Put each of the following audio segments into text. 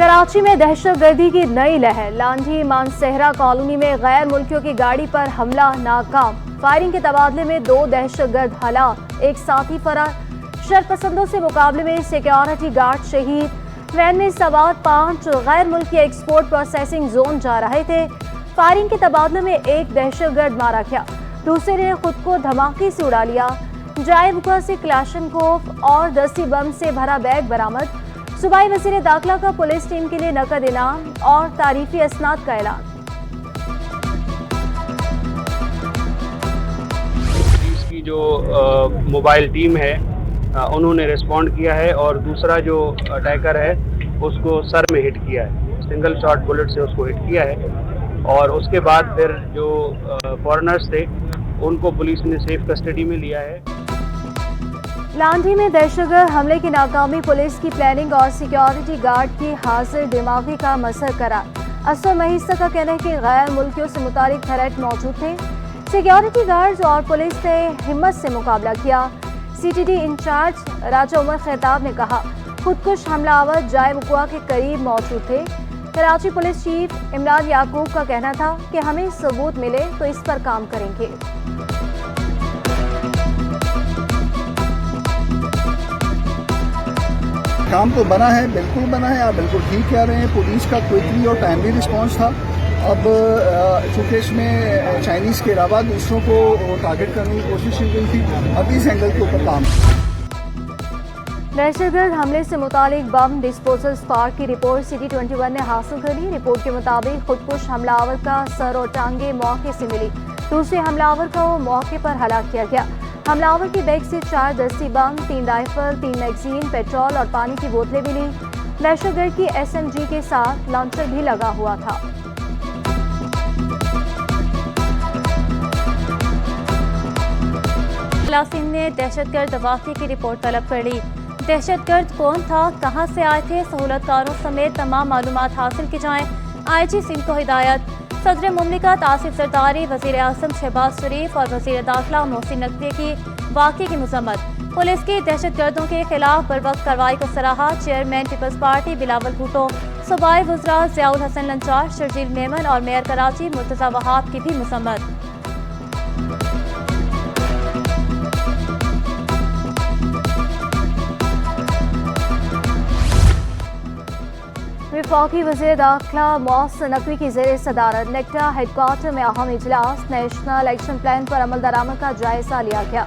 कराची में दहशतगर्दी की नई लहर। लांढी मानसेहरा कॉलोनी में गैर मुल्कियों की गाड़ी पर हमला नाकाम। फायरिंग के तबादले में 2 दहशतगर्द हलाक, एक साथी फरार। शरपसंदों से मुकाबले में सिक्योरिटी गार्ड शहीद। वैन में सवार 5 गैर मुल्की एक्सपोर्ट प्रोसेसिंग जोन जा रहे थे। फायरिंग के तबादले में एक दहशतगर्द मारा गया, दूसरे ने खुद को धमाके से उड़ा लिया। जाए बुका से क्लाशनकोव और 10 बम से भरा बैग बरामद। सूबाई वज़ीर दाखिला का पुलिस टीम के लिए नकद इनाम और तारीफी असनाद का ऐलान। पुलिस की जो मोबाइल टीम है उन्होंने रिस्पॉन्ड किया है और दूसरा जो अटैकर है उसको सर में हिट किया है, सिंगल शॉट बुलेट से उसको हिट किया है। और उसके बाद फिर जो फॉरेनर्स थे उनको पुलिस ने सेफ कस्टडी में लिया है। लांढी में दहशतगर्द हमले की नाकामी, पुलिस की प्लानिंग और सिक्योरिटी गार्ड की हाजिर दिमागी का मसर करार। असर महिस्ता का कहना है कि गैर मुल्कियों से मुतालिक थ्रेट मौजूद थे। सिक्योरिटी गार्ड्स और पुलिस ने हिम्मत से मुकाबला किया। CTD इंचार्ज राजा उमर खैताब ने कहा, खुदकुश हमलावर जाए वक़ुआ के करीब मौजूद थे। कराची पुलिस चीफ इमरान याकूब का कहना था कि हमें सबूत मिले तो इस पर काम करेंगे। काम तो बना है, बिल्कुल बना है, आप बिल्कुल ठीक कह रहे हैं। पुलिस का क्विकली और टाइमली रिस्पांस था। अब चूँकि इसमें चाइनीज़ के अलावा दूसरों को टारगेट करने की कोशिश की गई थी, अब इस एंगल के ऊपर काम। दहशतगर्द हमले से मुतालिक बम डिस्पोजल स्पार्क की रिपोर्ट City 21 ने हासिल कर ली। रिपोर्ट के मुताबिक खुदकुश हमलावर का सर और टांगे मौके से मिली, दूसरे हमलावर को मौके पर हलाक किया गया। हमलावर की बैग से 4 देसी बम, 3 राइफल, 3 मैगजीन, पेट्रोल और पानी की बोतलें मिली। दहशतगर्द की SMG के साथ लॉन्चर भी लगा हुआ था। सिंह ने दहशतगर्द वाक़े की रिपोर्ट तलब कर ली। दहशतगर्द कौन था, कहां से आए थे, सहूलतकारों समेत तमाम मालूमात हासिल की जाएं। IG सिंध को हिदायत। सदर मुमलिकत आसिफ जरदारी, वज़ीर आज़म शहबाज शरीफ और वज़ीर दाखिला मोहसिन नकवी की वाक़े की मज़म्मत। पुलिस की दहशतगर्दों के खिलाफ बर वक्त कार्रवाई को सराहा। Chairman Peoples Party Bilawal Bhutto, सूबाई वज़रा ज़ियाउल हसन लंचार, शर्जील मेमन और मेयर कराची मुर्तज़ा वहाब की भी मज़म्मत। वफाकी वज़ीर दाखिला मोहसिन नकवी की ज़ेर सदारत नेक्टा हेडक्वार्टर में अहम इजलास। नेशनल एक्शन प्लान पर अमल दरामद का जायजा लिया गया।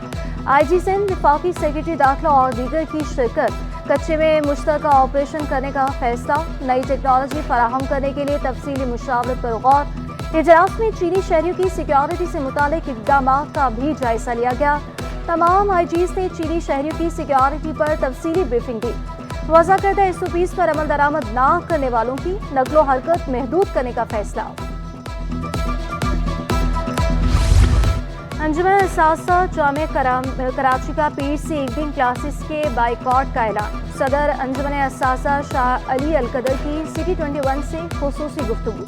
IG सिंध, वफाकी सेक्रेटरी दाखिला और दीगर की शिरकत। कच्चे में मुश्तरका ऑपरेशन करने का फैसला। नई टेक्नोलॉजी फराहम करने के लिए तफसीली मुशावरत पर गौर। इजलास में चीनी शहरियों की सिक्योरिटी से मुतालिक इक़दाम का भी जायजा लिया गया। तमाम IGs ने चीनी शहरियों की सिक्योरिटी पर तफसीली ब्रीफिंग दी। वज़ा करदा SOPs पर अमल दरामद न करने वालों की नकलो हरकत महदूद करने का फैसला। अंजुमन असासा जामे कराची का पीर से इवनिंग क्लासेस के बाइकॉट का ऐलान। सदर अंजुमन असासा शाह अली अलकदर की City 21 से खुसूसी गुफ्तगू।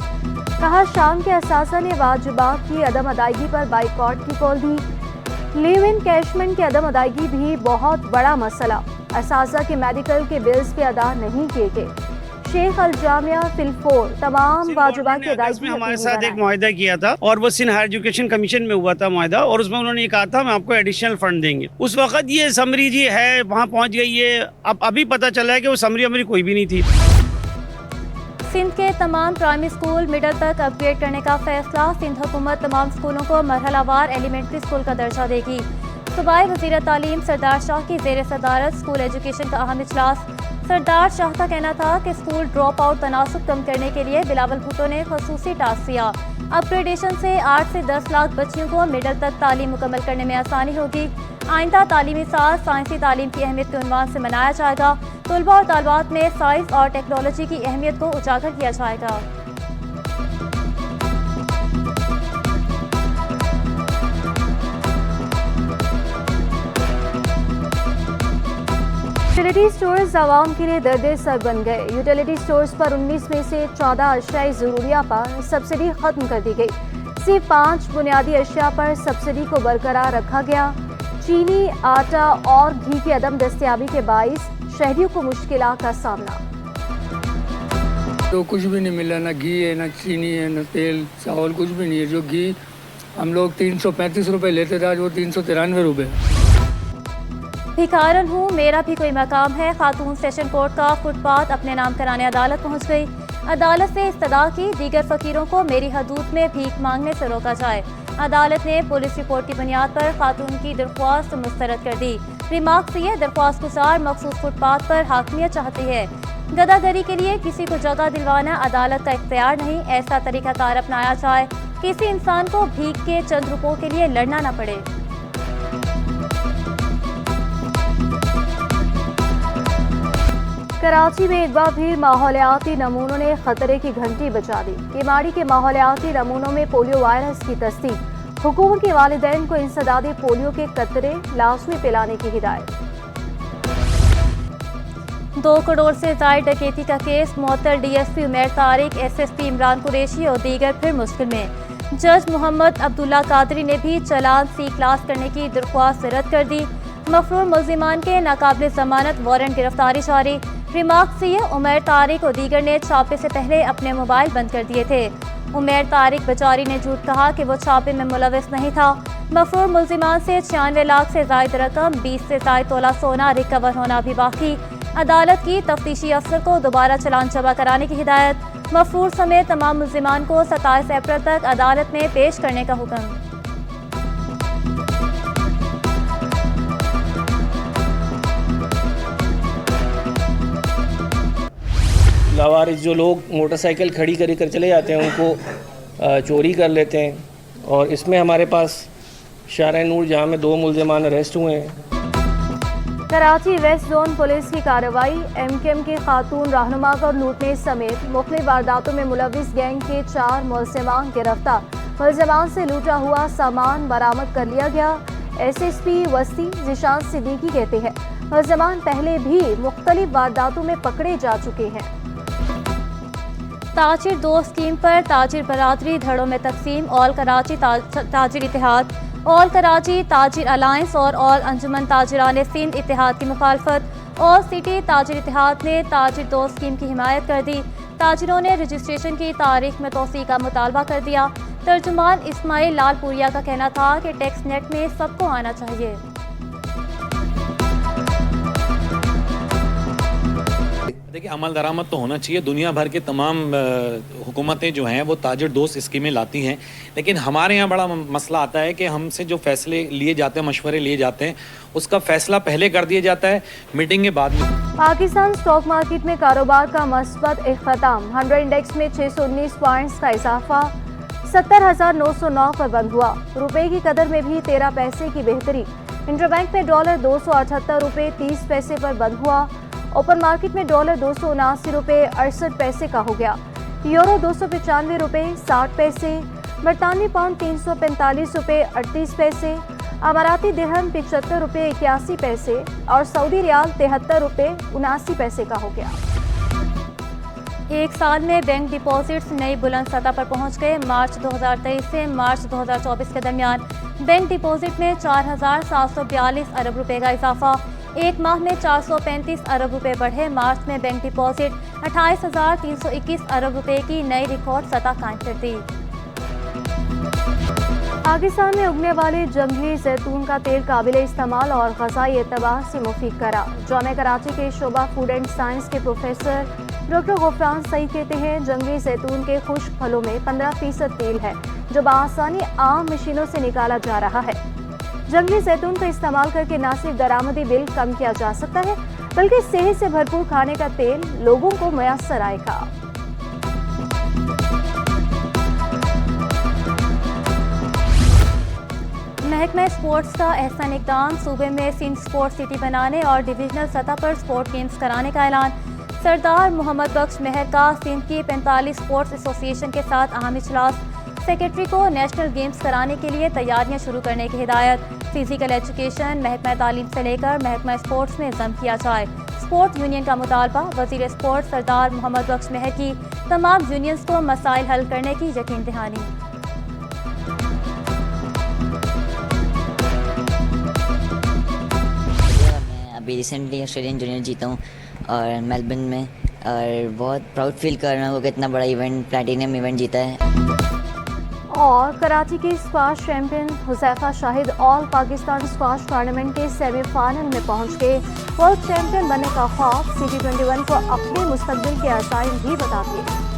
कहा, शाम के असासा ने वाजिबात की अदम अदायगी पर बाइकॉट की कॉल दी। लिव इन कैशमेंट की अदम अदायगी भी बहुत बड़ा मसला। असासा के मेडिकल के बिल्स पे अदा नहीं किए गए। शेख अल जामिया फिलफोर तमाम वाजिबात की अदायगी। हमारे साथ एक मुआहदा किया था और वो सिंध हायर एजुकेशन कमीशन में हुआ था मुआहदा, और उसमें उन्होंने कहा था हम आपको एडिशनल फंड देंगे। उस वक्त ये समरी जी है वहाँ पहुँच गई है। अब अभी पता चला है कि वो समरी कोई भी नहीं थी। सिंध के तमाम प्राइमरी स्कूल मिडल तक अपग्रेड करने का फैसला। सिंध हुकूमत तमाम स्कूलों को मरहलावार एलिमेंट्री स्कूल का दर्जा देगी। सूबाई वज़ीर तालीम सरदार शाह की ज़ेर सदारत स्कूल एजुकेशन का अहम इजलास। सरदार शाह का कहना था कि स्कूल ड्रॉप आउट तनासुब कम करने के लिए बिलावल भुट्टो ने खसूसी टास्क दिया। अपग्रेडेशन से 8 से 10 लाख बच्चियों को मिडल तक तालीम मुकम्मल करने में आसानी होगी। आइंदा तालीमी साल साइंसी तालीम की अहमियत के उन्वान से मनाया जाएगा। तलबा और तालबात में साइंस और टेक्नोलॉजी की अहमियत को उजागर किया जाएगा। यूटिलिटी स्टोर्स आवाम के लिए दर्द सर बन गए। यूटिलिटी स्टोर्स पर 19 में से 14 अशियाई ज़रूरिया पर सब्सिडी खत्म कर दी गई। सिर्फ 5 बुनियादी अशिया पर सब्सिडी को बरकरार रखा गया। चीनी, आटा और घी की अदम दस्तयाबी के बाइस शहरियों को मुश्किलात का सामना। तो कुछ भी नहीं मिला, ना घी है, ना चीनी है, ना तेल चावल, कुछ भी नहीं है। जो घी हम लोग 335 रुपये लेते थे, आज वो 393 रुपये। भिखारन हूँ, मेरा भी कोई मकाम है। खातून सेशन कोर्ट का फुटपाथ अपने नाम कराने अदालत पहुँच गई। अदालत से इस्तदा की दीगर फकीरों को मेरी हदूद में भीख मांगने से रोका जाए। अदालत ने पुलिस रिपोर्ट की बुनियाद पर खातून की दरख्वास्त मुस्तरद कर दी। रिमार्क ये दरख्वास्त गुजार मखसूस फुटपाथ पर हाकमियत चाहती है। गदागरी के लिए किसी को जगह दिलवाना अदालत का इख्तियार नहीं। ऐसा तरीकाकार अपनाया जाए किसी इंसान को भीख के चंद रुपयों के लिए लड़ना न पड़े। कराची में एक बार फिर माहौलियाती नमूनों ने खतरे की घंटी बजा दी। केमाड़ी के माहौलियाती नमूनों में पोलियो वायरस की तस्दीक। हुकूमत के वालिदैन को इंसदादी पोलियो के कतरे लाजमी पिलाने की हिदायत। 2 करोड़ से जायद डकैती का केस, मुअत्तल डीएसपी उमैर तारिक, एसएसपी इमरान कुरैशी और दीगर फिर मुश्किल में। जज मोहम्मद अब्दुल्ला कादरी ने भी चालान सी क्लास करने की दरख्वास्त रद्द कर दी। मफरूर मुल्जिमान के नाकाबिल जमानत वारंट गिरफ्तारी जारी। रिमार्क से उमैर तारिक और दीगर ने छापे से पहले अपने मोबाइल बंद कर दिए थे। उमैर तारिक बेचारी ने झूठ कहा कि वो छापे में मुलविस नहीं था। मफरूर मुल्जिमान से 96 लाख से जायद रकम, 20 से जायद तोला सोना रिकवर होना भी बाकी। अदालत की तफ्तीशी अफसर को दोबारा चालान जमा कराने की हिदायत। मफरूर समेत तमाम मुल्जिमान को 27 अप्रैल तक अदालत में पेश करने का हुक्म। लावारिस जो लोग मोटरसाइकिल खड़ी कर चले जाते हैं उनको चोरी कर लेते हैं। और इसमें हमारे पास शारा नूर जहाँ में 2 मुल्जिमान अरेस्ट हुए हैं। कराची वेस्ट जोन पुलिस की कार्रवाई। एमकेएम के खातून रहनुमा को लूटने समेत मुख्तलिफ वारदातों में मुलविस गैंग के 4 मुल्जिमान गिरफ्तार। मुल्जिमान से लूटा हुआ सामान बरामद कर लिया गया। एसएसपी वस्ती जिशान सिद्दीकी कहते हैं मुल्जिमान पहले भी मुख्तलिफ वारदातों में पकड़े जा चुके हैं। ताजिर 2 स्कीम पर ताजिर बरादरी धड़ों में तकसीम। ऑल कराची ताजिर इतिहाद, ऑल कराची ताजिर अलायंस और ऑल अंजुमन ताजिरान सिंध इतिहाद की मुखालफत। ऑल सिटी ताजिर इतिहाद ने ताजिर 2 स्कीम की हिमायत कर दी। ताजिरों ने रजिस्ट्रेशन की तारीख में तोसी का मुतालबा कर दिया। तर्जुमान इस्माइल लालपुरिया का कहना था कि टैक्स नेट में सबको आना चाहिए। देखिए, अमल दरामद तो होना चाहिए। दुनिया भर के तमाम हुकूमतें जो हैं वो ताजिर दोस्त स्कीमें लाती हैं, लेकिन हमारे यहाँ बड़ा मसला आता है कि हमसे जो फैसले लिए जाते हैं, मशवरे लिए जाते हैं, उसका फैसला पहले कर दिया जाता है, मीटिंग के बाद में। पाकिस्तान स्टॉक मार्केट में कारोबार का मस्बत इख्तिताम। 100 इंडेक्स में 619 पॉइंट्स का इजाफा 70,909 पर बंद हुआ। रुपए की कदर में भी 13 पैसे की बेहतरी। इंटरबैंक में डॉलर 278 रुपये 30 पैसे पर बंद हुआ। ओपन मार्केट में डॉलर 279 रुपये 68 पैसे का हो गया। यूरो 295 रुपये 60 पैसे। बरतानवी पाउंड 345 रुपये 38 पैसे। अमाराती दिरहम 75 रुपये 81 पैसे और सऊदी रियाल 73 रुपये 79 पैसे का हो गया। एक साल में बैंक डिपॉजिट्स नई बुलंद सतह पर पहुंच गए। मार्च 2023 से मार्च 2024 के दरमियान बैंक डिपॉजिट में 4,742 अरब रुपए का इजाफा। एक माह में 435 अरब रुपए बढ़े। मार्च में बैंक डिपॉजिट 28,321 अरब रुपए की नई रिकॉर्ड सतह कायम कर दी। पाकिस्तान में उगने वाले जंगली जैतून का तेल काबिल इस्तेमाल और ग़िज़ाई एतबार से मुफीद करार। जामिया कराची के शोबा फूड एंड साइंस के प्रोफेसर डॉक्टर गुफरान सईद कहते हैं जंगली जैतून के खुश्क फलों में 15% तेल है जो बआसानी आम मशीनों से निकाला जा रहा है। जंगली जैतून का इस्तेमाल करके न सिर्फ दरामदी बिल कम किया जा सकता है बल्कि सेहत से भरपूर खाने का तेल लोगों को मुयस्सर आएगा। महकमा स्पोर्ट्स का एहसान इक़दाम। सूबे में सिंध स्पोर्ट्स सिटी बनाने और डिविजनल सतह पर स्पोर्ट गेम्स कराने का ऐलान। सरदार मोहम्मद बख्श मेहर का सिंध की 45 स्पोर्ट्स एसोसिएशन के साथ अहम इजलास। सेक्रेटरी को नेशनल गेम्स कराने के लिए तैयारियां शुरू करने की हिदायत। फिजिकल एजुकेशन महकमा तालीम से लेकर महकमा स्पोर्ट्स में जम किया जाए। स्पोर्ट यूनियन का मुतालबा। वज़ीर स्पोर्ट्स सरदार मोहम्मद बख्श मेहर की तमाम यूनियंस को मसाइल हल करने की यकीन दहानी। अभी रिसेंटली ऑस्ट्रेलियन जूनियर जीता हूँ और मेलबर्न में और बहुत प्राउड फील कर रहा हूँ कि इतना बड़ा इवेंट, प्लैटिनम इवेंट जीता है। और कराची की squash champion Huzaifa Shahid all Pakistan squash tournament के सेमीफाइनल में पहुंच के वर्ल्ड चैंपियन बनने का ख्वाब CT21 को अपने मुस्तकबिल के असाइन भी बताती है।